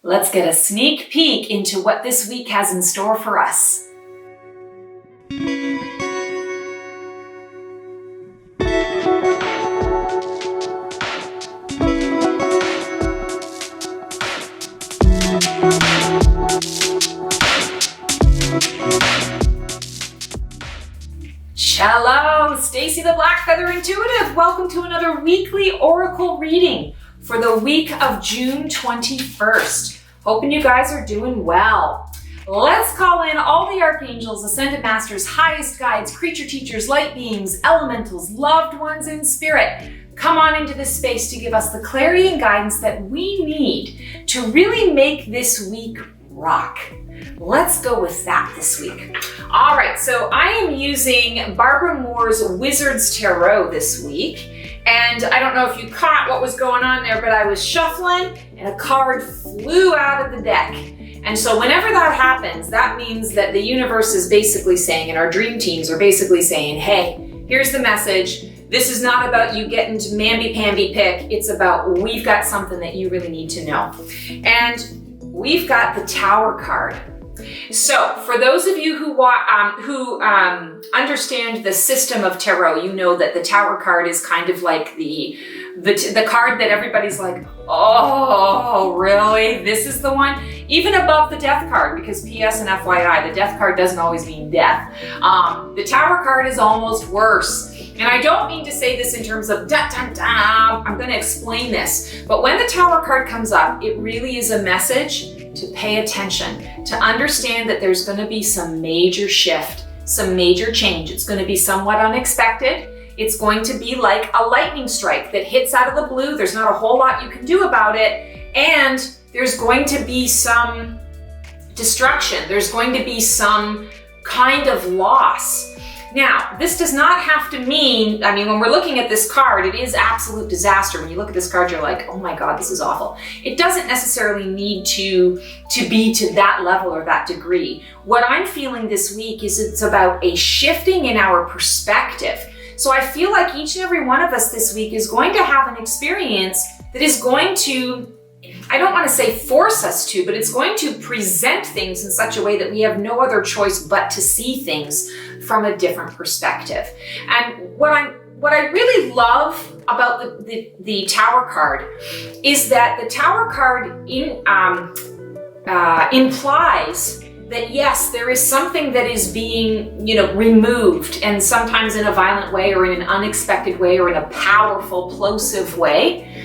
Let's get a sneak peek into what this week has in store for us. Shalom, Stacy the Black Feather Intuitive. Welcome to another weekly oracle reading for the week of June 21st. Hoping you guys are doing well. Let's call in all the archangels, ascended masters, highest guides, creature teachers, light beings, elementals, loved ones in spirit. Come on into this space to give us the clarity and guidance that we need to really make this week rock. Let's go with that this week. All right, so I am using Barbara Moore's Wizard's Tarot this week. And I don't know if you caught what was going on there, but I was shuffling and a card flew out of the deck. And so whenever that happens, that means that the universe is basically saying, and our dream teams are basically saying, hey, here's the message. This is not about you getting to mamby-pamby pick. It's about we've got something that you really need to know. And we've got the Tower card. So for those of you who understand the system of tarot, you know that the Tower card is kind of like the card that everybody's like, oh, really? This is the one? Even above the Death card, because PS and FYI, the Death card doesn't always mean death. The Tower card is almost worse. And I don't mean to say this in terms of da-da-da, I'm going to explain this. But when the Tower card comes up, it really is a message to pay attention, to understand that there's going to be some major shift, some major change. It's going to be somewhat unexpected. It's going to be like a lightning strike that hits out of the blue. There's not a whole lot you can do about it. And there's going to be some destruction. There's going to be some kind of loss. Now, this does not have to mean, when we're looking at this card, it is absolute disaster. When you look at this card, you're like, oh my God, this is awful. It doesn't necessarily need to be to that level or that degree. What I'm feeling this week is it's about a shifting in our perspective. So I feel like each and every one of us this week is going to have an experience that is going to, I don't want to say force us to, but it's going to present things in such a way that we have no other choice but to see things from a different perspective. And what I really love about the Tower card is that the Tower card implies that yes, there is something that is being, removed, and sometimes in a violent way or in an unexpected way or in a powerful, plosive way.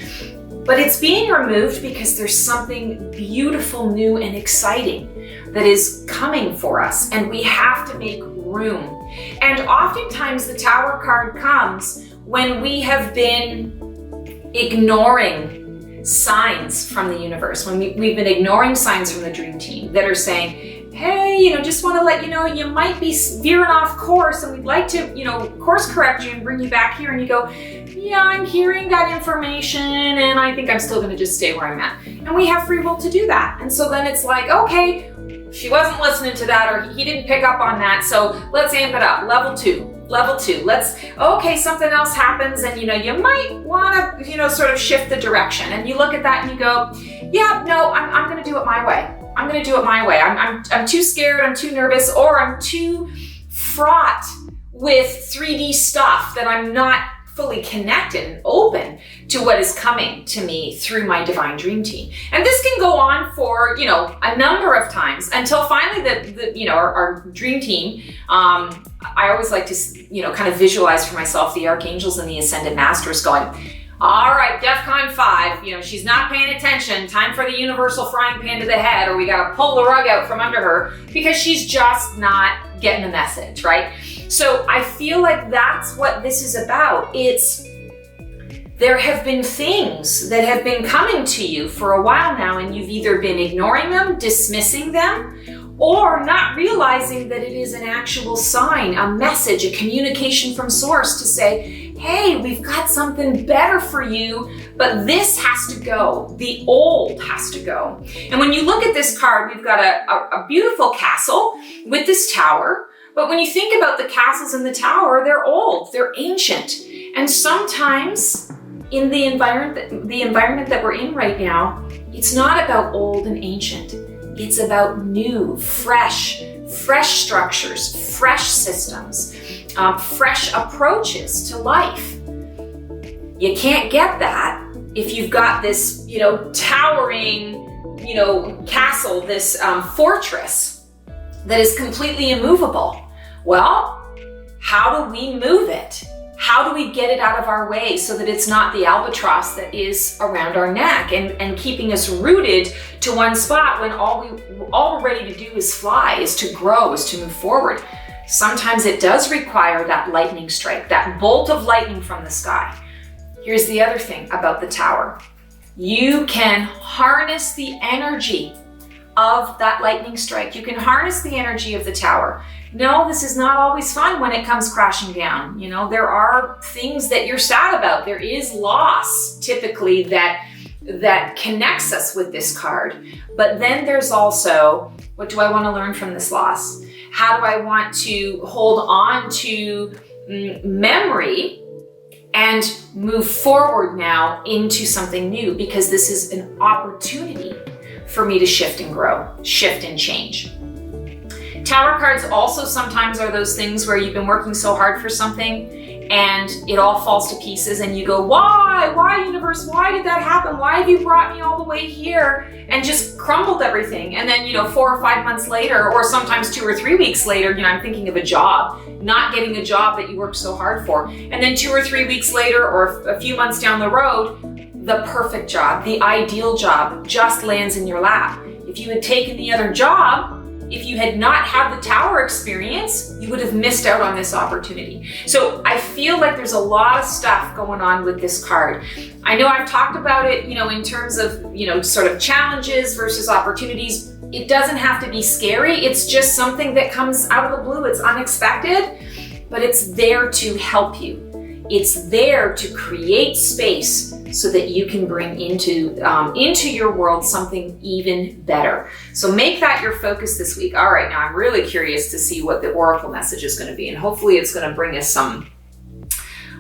But it's being removed because there's something beautiful, new, and exciting that is coming for us, and we have to make room. And oftentimes the Tower card comes when we have been ignoring signs from the universe, when we've been ignoring signs from the dream team that are saying, hey, just want to let you know you might be veering off course, and we'd like to, course correct you and bring you back here. And you go, yeah, I'm hearing that information, and I think I'm still going to just stay where I'm at. And we have free will to do that. And so then it's like, okay, she wasn't listening to that, or he didn't pick up on that, so let's amp it up. Level two. Okay, something else happens, and you might want to, sort of shift the direction. And you look at that and you go, yeah, no, I'm going to do it my way. I'm going to do it my way. I'm too scared, I'm too nervous, or I'm too fraught with 3D stuff that I'm not fully connected and open to what is coming to me through my divine dream team. And this can go on for, a number of times until finally our dream team, I always like to, kind of visualize for myself the archangels and the ascended masters going, all right, DEFCON 5, she's not paying attention. Time for the universal frying pan to the head, or we got to pull the rug out from under her because she's just not getting the message, right? So I feel like that's what this is about. There have been things that have been coming to you for a while now, and you've either been ignoring them, dismissing them, or not realizing that it is an actual sign, a message, a communication from source to say, hey, we've got something better for you, but this has to go. The old has to go. And when you look at this card, we've got a beautiful castle with this tower. But when you think about the castles and the tower, they're old, they're ancient. And sometimes in the environment that we're in right now, It's not about old and ancient. It's about new, fresh structures, fresh systems, fresh approaches to life. You can't get that if you've got this, towering, castle, this fortress that is completely immovable. Well, how do we move it? How do we get it out of our way so that it's not the albatross that is around our neck and keeping us rooted to one spot when all we're ready to do is fly, is to grow, is to move forward? Sometimes it does require that lightning strike, that bolt of lightning from the sky. Here's the other thing about the tower. You can harness the energy of that lightning strike. You can harness the energy of the tower. No, this is not always fun when it comes crashing down. There are things that you're sad about. There is loss typically that connects us with this card. But then there's also, what do I want to learn from this loss? How do I want to hold on to memory and move forward now into something new? Because this is an opportunity for me to shift and grow, shift and change. Tower cards also sometimes are those things where you've been working so hard for something and it all falls to pieces and you go, why universe, why did that happen? Why have you brought me all the way here and just crumbled everything? And then, 4 or 5 months later, or sometimes 2 or 3 weeks later, I'm thinking of a job, not getting a job that you worked so hard for. And then 2 or 3 weeks later, or a few months down the road, the perfect job, the ideal job just lands in your lap. If you had taken the other job, if you had not had the tower experience, you would have missed out on this opportunity. So I feel like there's a lot of stuff going on with this card. I know I've talked about it, in terms of, sort of challenges versus opportunities. It doesn't have to be scary. It's just something that comes out of the blue. It's unexpected, but it's there to help you. It's there to create space so that you can bring into your world something even better. So make that your focus this week. All right, now I'm really curious to see what the Oracle message is going to be, and hopefully it's going to bring us some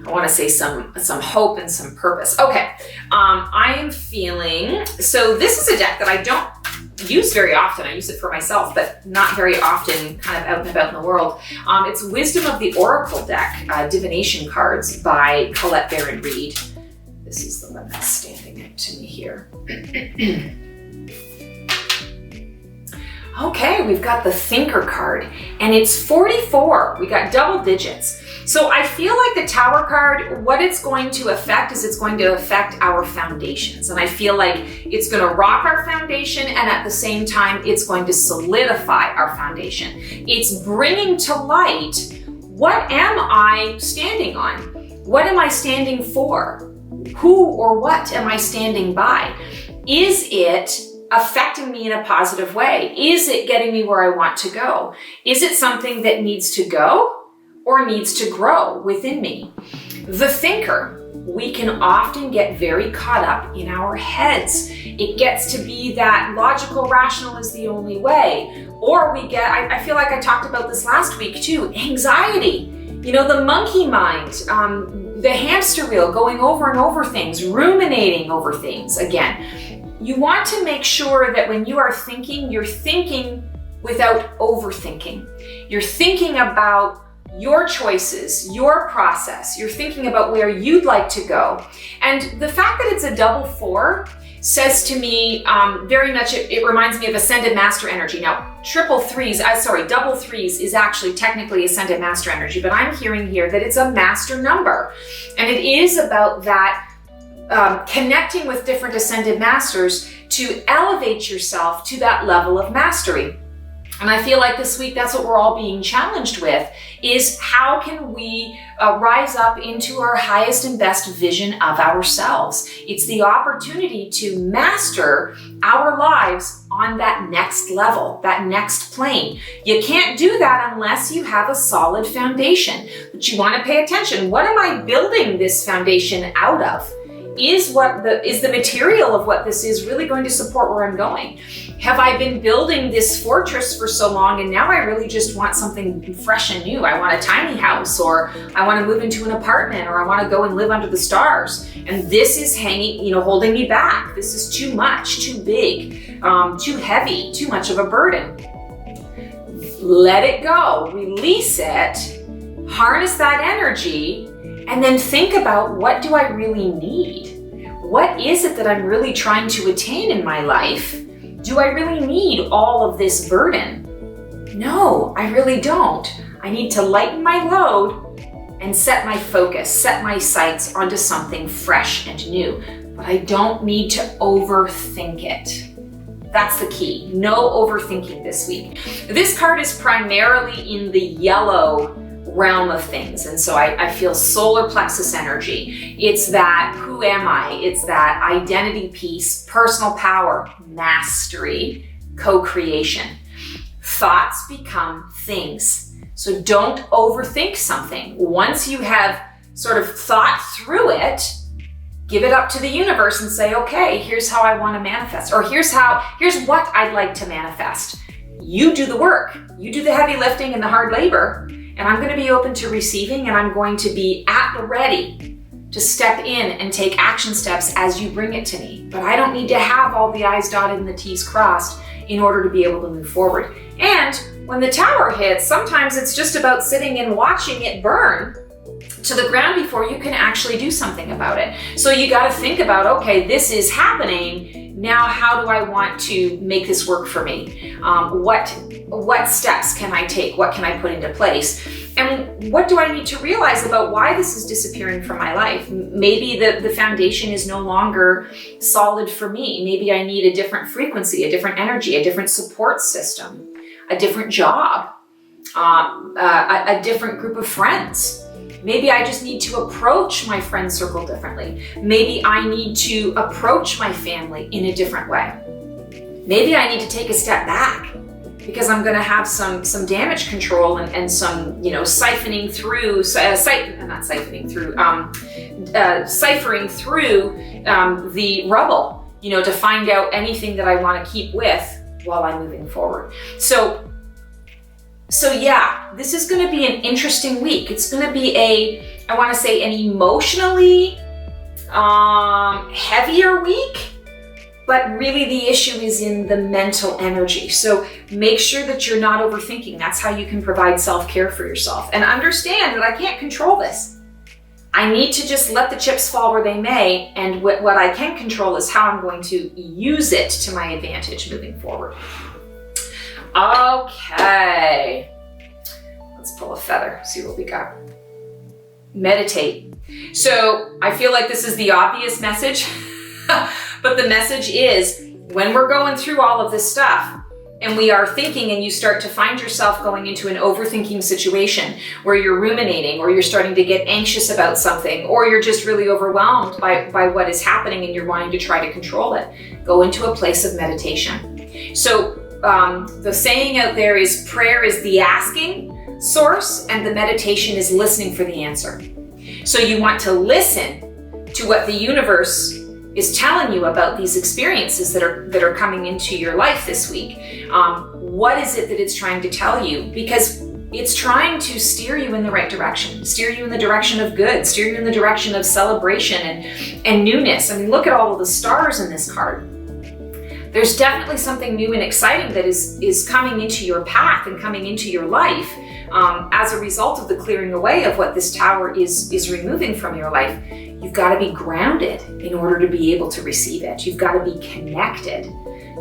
hope and some purpose. Okay, I am feeling, so this is a deck that I don't use very often. I use it for myself, but not very often kind of out and about in the world. It's Wisdom of the Oracle deck, Divination cards by Colette Baron-Reid. This is the one that's standing out to me here. Okay, we've got the Thinker card, and it's 44. We got double digits. So I feel like the Tower card, what it's going to affect is it's going to affect our foundations. And I feel like it's going to rock our foundation, and at the same time, it's going to solidify our foundation. It's bringing to light, what am I standing on? What am I standing for? Who or what am I standing by? Is it affecting me in a positive way? Is it getting me where I want to go? Is it something that needs to go or needs to grow within me? The Thinker, we can often get very caught up in our heads. It gets to be that logical, rational is the only way. Or we get, I feel like I talked about this last week too, anxiety. The monkey mind, the hamster wheel, going over and over things, ruminating over things. Again, you want to make sure that when you are thinking, you're thinking without overthinking. You're thinking about your choices, your process. You're thinking about where you'd like to go. And the fact that it's a double 4 says to me, very much, it reminds me of Ascended Master energy. Now, double threes is actually technically Ascended Master energy, but I'm hearing here that it's a master number. And it is about that connecting with different Ascended Masters to elevate yourself to that level of mastery. And I feel like this week, that's what we're all being challenged with, is how can we rise up into our highest and best vision of ourselves? It's the opportunity to master our lives on that next level, that next plane. You can't do that unless you have a solid foundation. But you want to pay attention. What am I building this foundation out of? Is the material of what this is really going to support where I'm going? Have I been building this fortress for so long and now I really just want something fresh and new? I want a tiny house, or I want to move into an apartment, or I want to go and live under the stars. And this is holding me back. This is too much, too big, too heavy, too much of a burden. Let it go, release it, harness that energy, and then think about, what do I really need? What is it that I'm really trying to attain in my life? Do I really need all of this burden? No, I really don't. I need to lighten my load and set my focus, set my sights onto something fresh and new. But I don't need to overthink it. That's the key. No overthinking this week. This card is primarily in the yellow realm of things. And so I feel solar plexus energy. It's that who am I? It's that identity piece, personal power, mastery, co-creation. Thoughts become things. So don't overthink something. Once you have sort of thought through it, give it up to the universe and say, okay, here's how I want to manifest, or here's what I'd like to manifest. You do the work. You do the heavy lifting and the hard labor. And I'm going to be open to receiving, and I'm going to be at the ready to step in and take action steps as you bring it to me. But I don't need to have all the I's dotted and the T's crossed in order to be able to move forward. And when the tower hits, sometimes it's just about sitting and watching it burn to the ground before you can actually do something about it. So you got to think about, okay, this is happening. Now, how do I want to make this work for me? What steps can I take? What can I put into place? And what do I need to realize about why this is disappearing from my life? Maybe the foundation is no longer solid for me. Maybe I need a different frequency, a different energy, a different support system, a different job, a different group of friends. Maybe I just need to approach my friend circle differently. Maybe I need to approach my family in a different way. Maybe I need to take a step back because I'm going to have some damage control and some, ciphering through the rubble, to find out anything that I want to keep with while I'm moving forward. So yeah, this is going to be an interesting week. It's going to be an emotionally heavier week, but really the issue is in the mental energy. So make sure that you're not overthinking. That's how you can provide self-care for yourself. And understand that I can't control this. I need to just let the chips fall where they may, and what I can control is how I'm going to use it to my advantage moving forward. Okay, let's pull a feather, see what we got. Meditate. So I feel like this is the obvious message, but the message is, when we're going through all of this stuff and we are thinking, and you start to find yourself going into an overthinking situation where you're ruminating, or you're starting to get anxious about something, or you're just really overwhelmed by what is happening and you're wanting to try to control it, go into a place of meditation. So the saying out there is, prayer is the asking source and the meditation is listening for the answer. So you want to listen to what the universe is telling you about these experiences that are coming into your life this week. What is it that it's trying to tell you? Because it's trying to steer you in the right direction, steer you in the direction of good, steer you in the direction of celebration and newness. I mean, look at all of the stars in this card. There's definitely something new and exciting that is coming into your path and coming into your life as a result of the clearing away of what this tower is removing from your life. You've got to be grounded in order to be able to receive it. You've got to be connected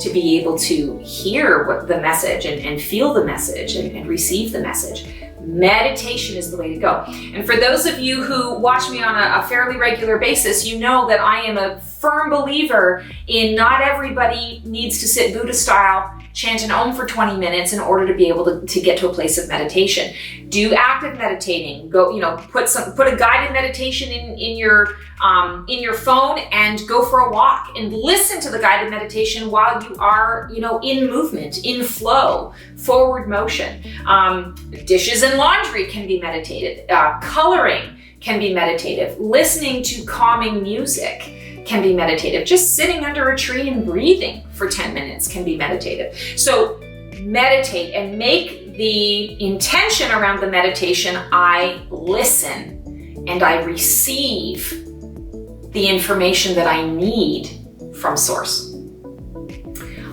to be able to hear what the message and feel the message and receive the message. Meditation is the way to go. And for those of you who watch me on a fairly regular basis, you know that I am a firm believer in not everybody needs to sit Buddha style, chant an Om for 20 minutes in order to be able to get to a place of meditation. Do active meditating. Go, put a guided meditation in your phone and go for a walk and listen to the guided meditation while you are, in movement, in flow, forward motion. Dishes and laundry can be meditated. Coloring can be meditative. Listening to calming music. can be meditative. Just sitting under a tree and breathing for 10 minutes can be meditative. So meditate and make the intention around the meditation, I listen and I receive the information that I need from Source.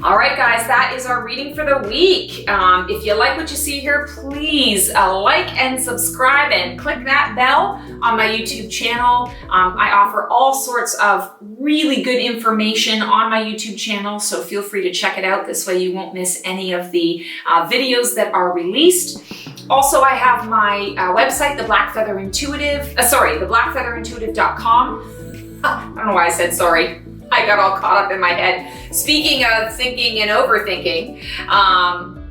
All right, guys, that is our reading for the week. If you like what you see here, please like and subscribe and click that bell on my YouTube channel. I offer all sorts of really good information on my YouTube channel, so feel free to check it out. This way you won't miss any of the videos that are released. Also, I have my website, the blackfeatherintuitive.com. I don't know why I said sorry. I got all caught up in my head. Speaking of thinking and overthinking,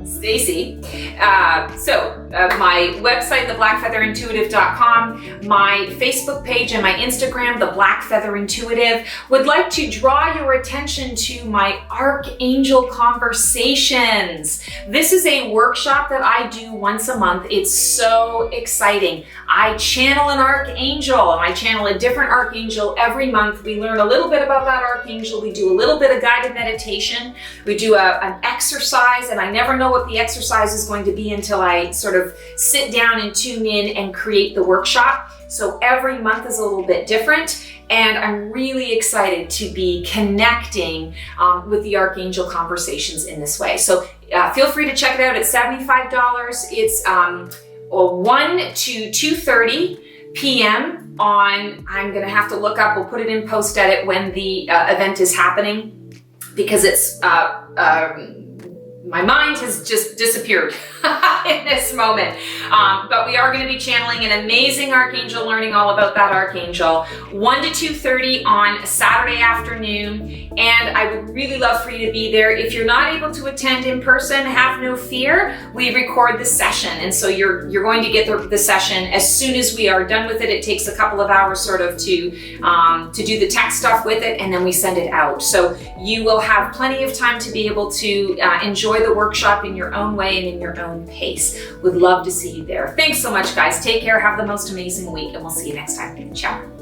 Stacy. My website, theblackfeatherintuitive.com, my Facebook page and my Instagram, The Black Feather Intuitive, would like to draw your attention to my Archangel Conversations. This is a workshop that I do once a month. It's so exciting. I channel an archangel and I channel a different archangel every month. We learn a little bit about that archangel. We do a little bit of guided meditation. We do an exercise, and I never know what the exercise is going to be until I sort of sit down and tune in and create the workshop. So every month is a little bit different, and I'm really excited to be connecting with the Archangel Conversations in this way. So feel free to check it out. It's $75. It's 1 to 2:30 p.m. on, I'm gonna have to look up, we'll put it in post edit when the event is happening, because it's, my mind has just disappeared in this moment. But we are going to be channeling an amazing archangel, learning all about that archangel, 1 to 2:30 on Saturday afternoon. And I would really love for you to be there. If you're not able to attend in person, have no fear. We record the session. And so you're going to get the session as soon as we are done with it. It takes a couple of hours sort of to do the tech stuff with it, and then we send it out. So you will have plenty of time to be able to enjoy the workshop in your own way and in your own pace. Would love to see you there. Thanks so much, guys. Take care. Have the most amazing week, and we'll see you next time. Ciao.